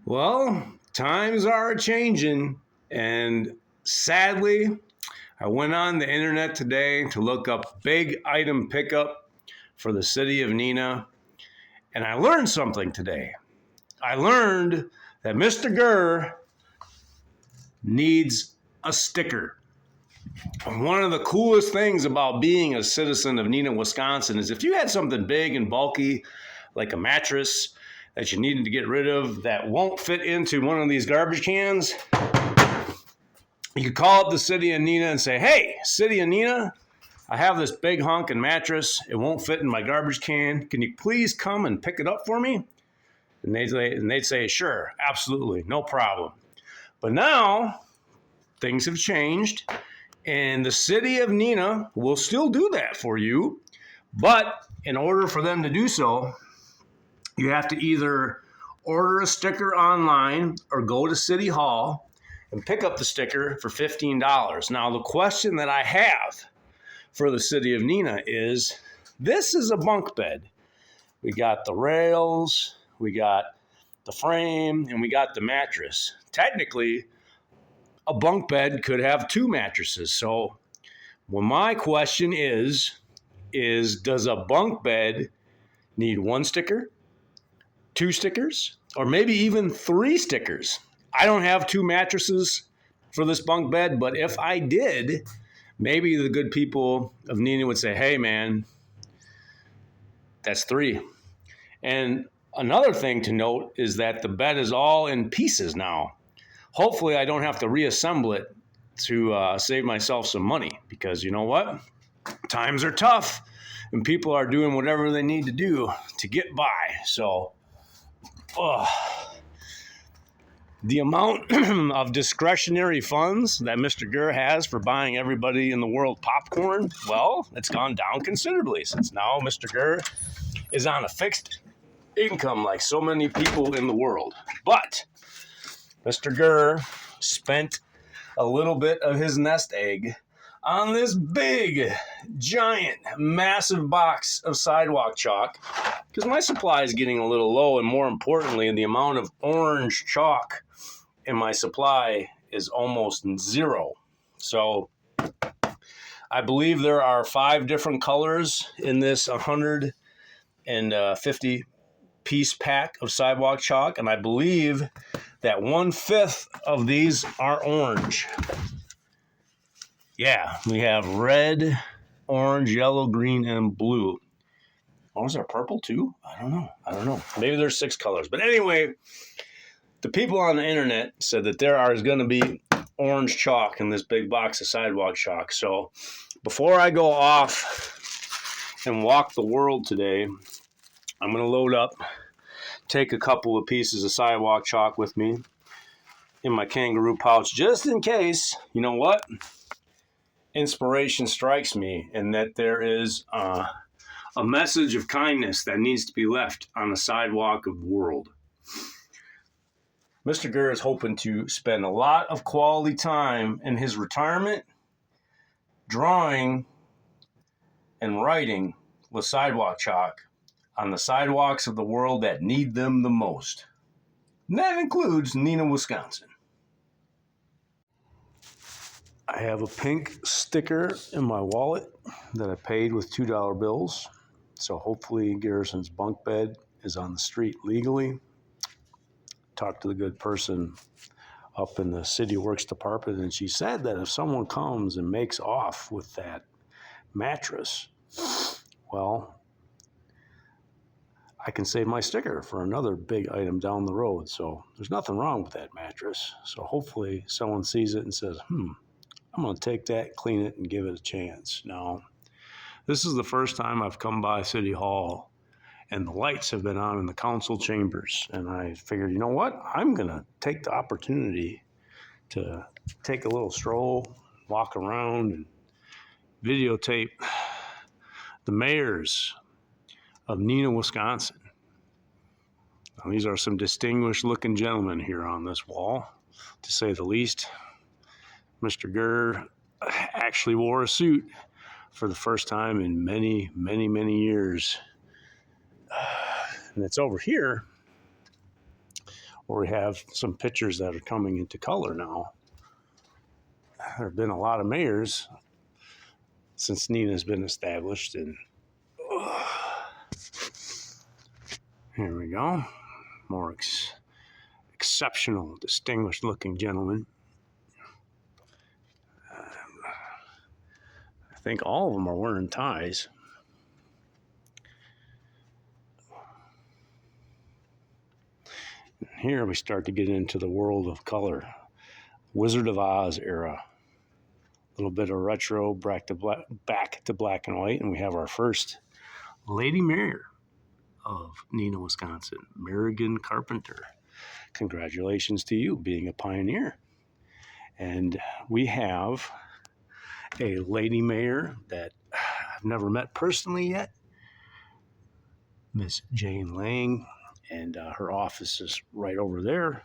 Well, times are changing, and sadly, I went on the internet today to look up big item pickup for the city of Neenah, and I learned something today. I learned that Mr. needs a sticker. One of the coolest things about being a citizen of Neenah, Wisconsin is if you had something big and bulky, like a mattress that you needed to get rid of that won't fit into one of these garbage cans, you could call up the city of Neenah and say, "Hey, city of Neenah, I have this big honking mattress. It won't fit in my garbage can. Can you please come and pick it up for me?" And they'd say, "Sure, absolutely, no problem." But now things have changed, and the city of Neenah will still do that for you. But in order for them to do so, you have to either order a sticker online or go to City Hall and pick up the sticker for $15. Now, the question that I have for the city of Neenah is, this is a bunk bed. We got the rails, we got the frame, and we got the mattress. Technically, a bunk bed could have two mattresses. So, well, my question is does a bunk bed need one sticker, two stickers, or maybe even three stickers? I don't have two mattresses for this bunk bed, but if I did, maybe the good people of Neenah would say, "Hey, man, that's three." And another thing to note is that the bed is all in pieces now. Hopefully, I don't have to reassemble it to save myself some money, because you know what? Times are tough, and people are doing whatever they need to do to get by. So, the amount of discretionary funds that Mr. has for buying everybody in the world popcorn, well, it's gone down considerably since now Mr. is on a fixed income like so many people in the world. But Mr. spent a little bit of his nest egg on this big, giant, massive box of sidewalk chalk, because my supply is getting a little low, and more importantly, the amount of orange chalk in my supply is almost zero. So I believe there are 5 different colors in this 150 piece pack of sidewalk chalk, and I believe that 1/5 of these are orange. Yeah, we have red, orange, yellow, green, and blue. Oh, is there purple too? I don't know. Maybe there's 6 colors. But anyway, the people on the internet said that there is going to be orange chalk in this big box of sidewalk chalk. So before I go off and walk the world today, I'm going to load up, take a couple of pieces of sidewalk chalk with me in my kangaroo pouch, just in case, you know what? Inspiration strikes me, and that there is a message of kindness that needs to be left on the sidewalk of the world. Mr. is hoping to spend a lot of quality time in his retirement drawing and writing with sidewalk chalk on the sidewalks of the world that need them the most. And that includes Neenah, Wisconsin. I have a pink sticker in my wallet that I paid with $2 bills. So hopefully Garrison's bunk bed is on the street legally. Talked to the good person up in the City Works department, and she said that if someone comes and makes off with that mattress, well, I can save my sticker for another big item down the road. So there's nothing wrong with that mattress. So hopefully someone sees it and says, I'm going to take that, clean it, and give it a chance. Now, this is the first time I've come by City Hall, and the lights have been on in the council chambers. And I figured, you know what? I'm going to take the opportunity to take a little stroll, walk around, and videotape the mayors of Neenah, Wisconsin. Now, these are some distinguished-looking gentlemen here on this wall, to say the least. Mr. actually wore a suit for the first time in many, many, many years. And it's over here where we have some pictures that are coming into color now. There have been a lot of mayors since Nina's been established, and here we go. More exceptional, distinguished looking gentlemen. I think all of them are wearing ties. Here we start to get into the world of color. Wizard of Oz era. A little bit of retro, back to black and white, and we have our first Lady Mayor of Neenah, Wisconsin, Mrgrrr Carpenter. Congratulations to you, being a pioneer. And we have a lady mayor that I've never met personally yet, Miss Jane Lang, and her office is right over there.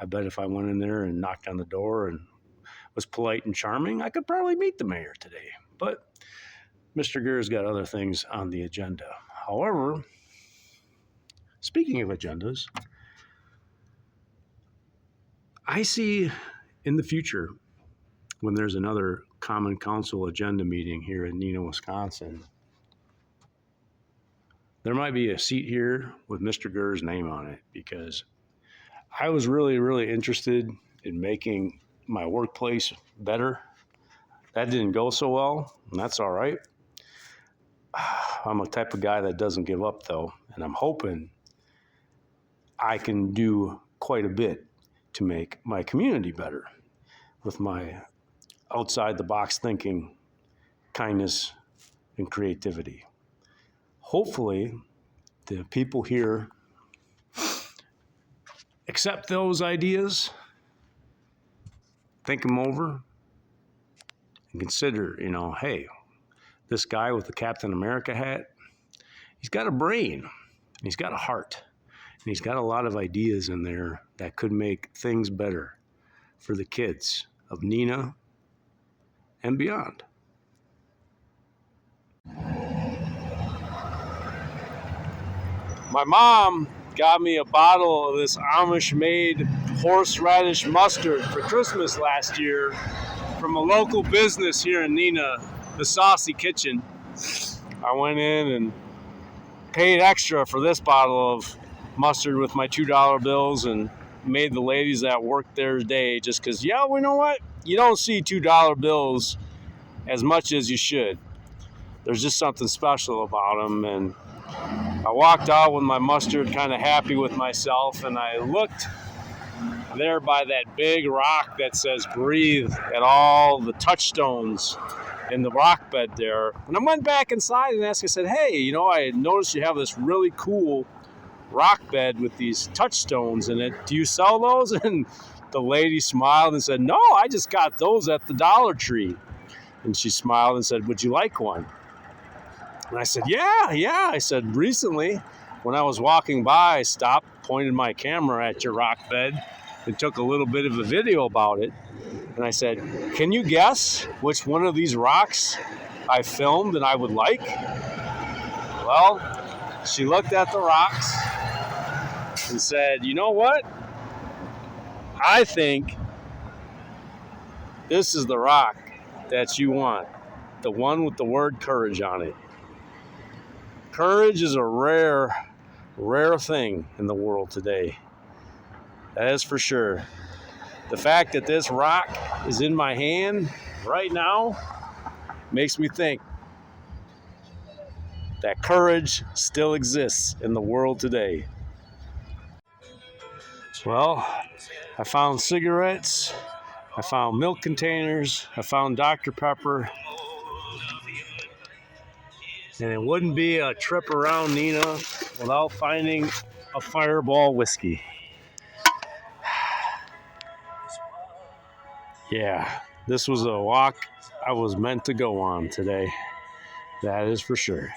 I bet if I went in there and knocked on the door and was polite and charming, I could probably meet the mayor today. But Mr. Gurr's got other things on the agenda. However, speaking of agendas, I see in the future, when there's another Common Council agenda meeting here in Neenah, Wisconsin, there might be a seat here with Mr. Gurr's name on it, because I was really, really interested in making my workplace better. That didn't go so well, and that's all right. I'm a type of guy that doesn't give up, though, and I'm hoping I can do quite a bit to make my community better with my outside-the-box thinking, kindness, and creativity. Hopefully, the people here accept those ideas, think them over, and consider, hey, this guy with the Captain America hat, he's got a brain, and he's got a heart, and he's got a lot of ideas in there that could make things better for the kids of Neenah and beyond. My mom got me a bottle of this Amish-made horseradish mustard for Christmas last year from a local business here in Neenah, the Saucy Kitchen. I went in and paid extra for this bottle of mustard with my $2 bills and made the ladies that worked their day, just because, you know what? You don't see $2 bills as much as you should. There's just something special about them, and I walked out with my mustard kind of happy with myself, and I looked there by that big rock that says breathe at all the touchstones in the rock bed there. And I went back inside and asked, I said, hey, I noticed you have this really cool rock bed with these touchstones in it. Do you sell those? And the lady smiled and said, no, I just got those at the Dollar Tree. And she smiled and said, would you like one? And I said, yeah. I said, recently, when I was walking by, I stopped, pointed my camera at your rock bed, and took a little bit of a video about it. And I said, can you guess which one of these rocks I filmed and I would like? Well, she looked at the rocks and said, you know what? I think this is the rock that you want, the one with the word courage on it. Courage is a rare thing in the world today. That is for sure. The fact that this rock is in my hand right now makes me think that courage still exists in the world today. Well, I found cigarettes, I found milk containers, I found Dr. Pepper, and it wouldn't be a trip around Neenah without finding a Fireball whiskey. Yeah, this was a walk I was meant to go on today. That is for sure.